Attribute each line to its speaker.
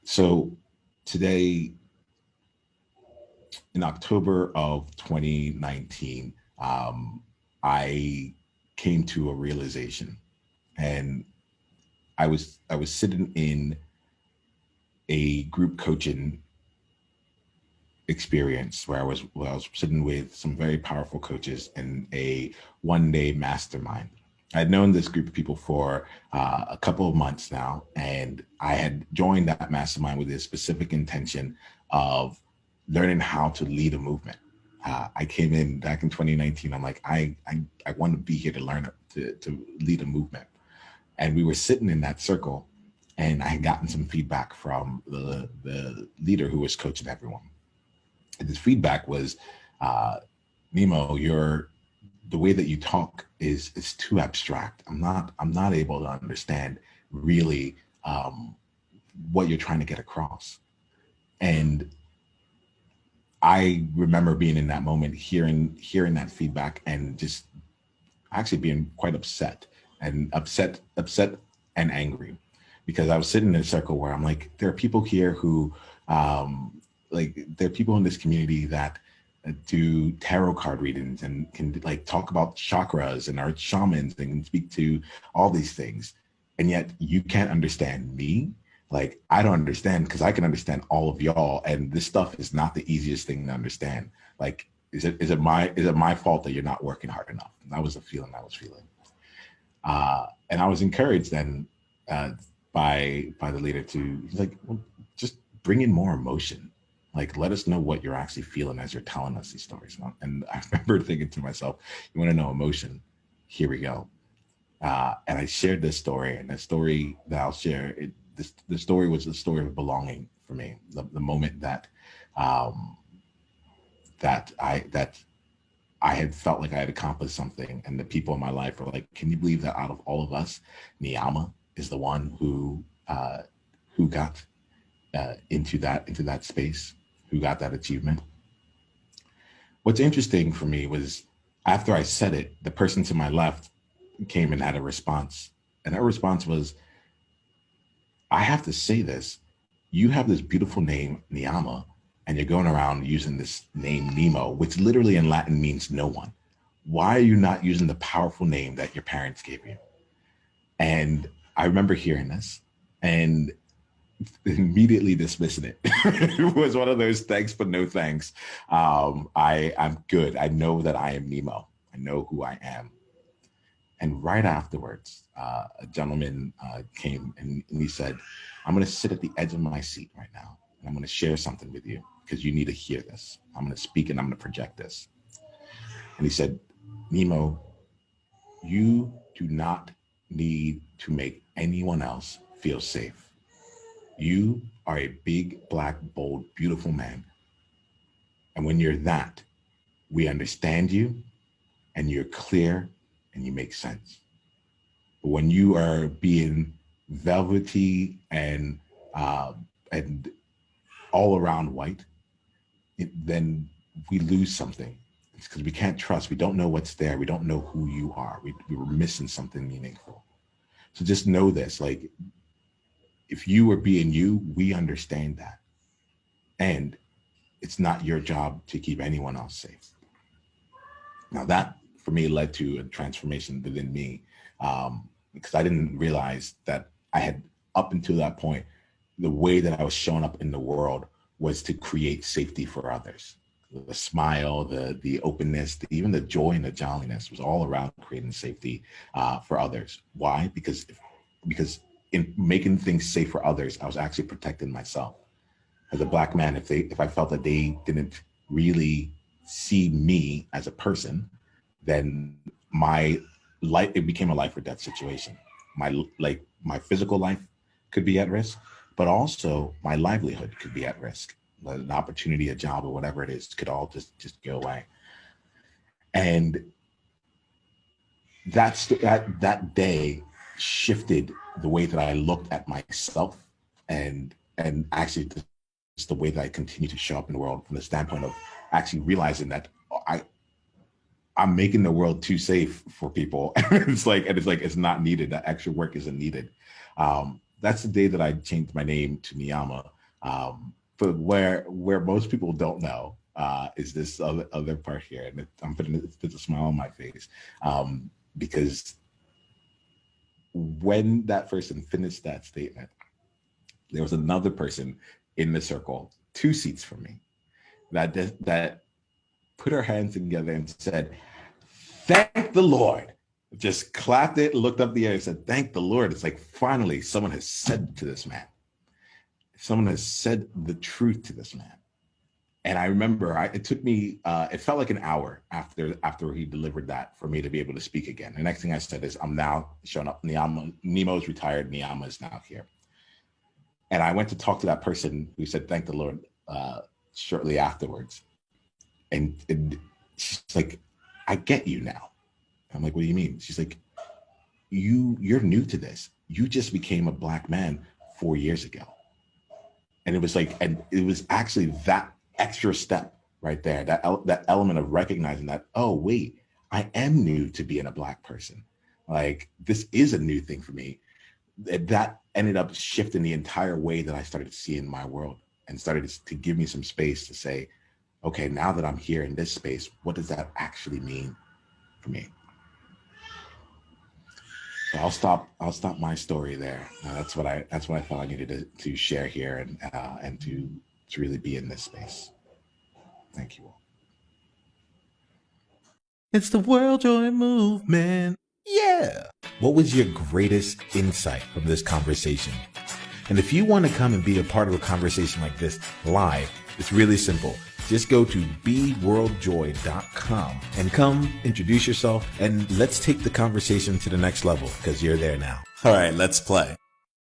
Speaker 1: So today, in October of 2019, I came to a realization, and I was sitting in a group coaching experience where I was sitting with some very powerful coaches in a 1 day mastermind. I'd known this group of people for a couple of months now, and I had joined that mastermind with a specific intention of learning how to lead a movement. I came in back in 2019. I'm like, I want to be here to learn to lead a movement. And we were sitting in that circle, and I had gotten some feedback from the leader who was coaching everyone. And his feedback was, Nemo, the way that you talk is too abstract. I'm not able to understand really what you're trying to get across. And I remember being in that moment, hearing that feedback, and just actually being quite upset and angry, because I was sitting in a circle where I'm like, there are people here who, there are people in this community that do tarot card readings and can like talk about chakras and are shamans and can speak to all these things. And yet you can't understand me. Like, I don't understand, because I can understand all of y'all. And this stuff is not the easiest thing to understand. Like, is it my fault that you're not working hard enough? And that was the feeling I was feeling. And I was encouraged then by the leader to, he's like, well, just bring in more emotion. Like, let us know what you're actually feeling as you're telling us these stories. And I remember thinking to myself, you want to know emotion? Here we go. And I shared this story, and the story that I'll share, the story was the story of belonging for me. The moment that I had felt like I had accomplished something, and the people in my life were like, "Can you believe that out of all of us, Niyama is the one who got into that space, who got that achievement?" What's interesting for me was, after I said it, the person to my left came and had a response, and her response was, "I have to say this. You have this beautiful name, Niyama, and you're going around using this name Nemo, which literally in Latin means no one. Why are you not using the powerful name that your parents gave you?" And I remember hearing this and immediately dismissing it. It was one of those thanks but no thanks. I'm good. I know that I am Nemo. I know who I am. And right afterwards, a gentleman came and he said, "I'm going to sit at the edge of my seat right now, and I'm going to share something with you, because you need to hear this. I'm going to speak and I'm going to project this." And he said, "Nemo, you do not need to make anyone else feel safe. You are a big, black, bold, beautiful man. And when you're that, we understand you, and you're clear, and you make sense. But when you are being velvety and all around white, then we lose something. It's because we can't trust. We don't know what's there. We don't know who you are. We were missing something meaningful. So just know this, like, if you are being you, we understand that. And it's not your job to keep anyone else safe." Now that, for me, led to a transformation within me, because I didn't realize that I had, up until that point, the way that I was showing up in the world was to create safety for others. The smile, the openness, even the joy and the jolliness was all around creating safety for others. Why? Because in making things safe for others, I was actually protecting myself. As a black man, if I felt that they didn't really see me as a person, then my life, it became a life or death situation. My physical life could be at risk, but also my livelihood could be at risk. An opportunity, a job, or whatever it is, could all just go away. And that day shifted the way that I looked at myself, and actually just the way that I continue to show up in the world, from the standpoint of actually realizing that I'm making the world too safe for people. It's not needed. That extra work isn't needed. That's the day that I changed my name to Niyama. But where most people don't know is this other part here, and I'm putting a smile on my face because when that person finished that statement, there was another person in the circle, 2 seats from me, that put her hands together and said, "Thank the Lord." Just clapped it, looked up the air and said, "Thank the Lord." It's like, finally, someone has said to this man. Someone has said the truth to this man. And I remember it took me, it felt like an hour after he delivered that for me to be able to speak again. The next thing I said is, "I'm now showing up. Nemo's retired. Niyama is now here." And I went to talk to that person who said, "Thank the Lord," shortly afterwards. And she's like, "I get you now." I'm like, "What do you mean?" She's like, you're new to this. You just became a Black man 4 years ago. And it was like, and it was actually that extra step right there, that element of recognizing that, oh, wait, I am new to being a Black person. Like, this is a new thing for me. That ended up shifting the entire way that I started seeing my world, and started to give me some space to say, okay, now that I'm here in this space, what does that actually mean for me? So I'll stop my story there. That's what I felt I needed to share here, and to really be in this space. Thank you all.
Speaker 2: It's the World Joy Movement. Yeah. What was your greatest insight from this conversation? And if you want to come and be a part of a conversation like this live, it's really simple. Just go to beworldjoy.com and come introduce yourself, and let's take the conversation to the next level, because you're there now. All right, let's play.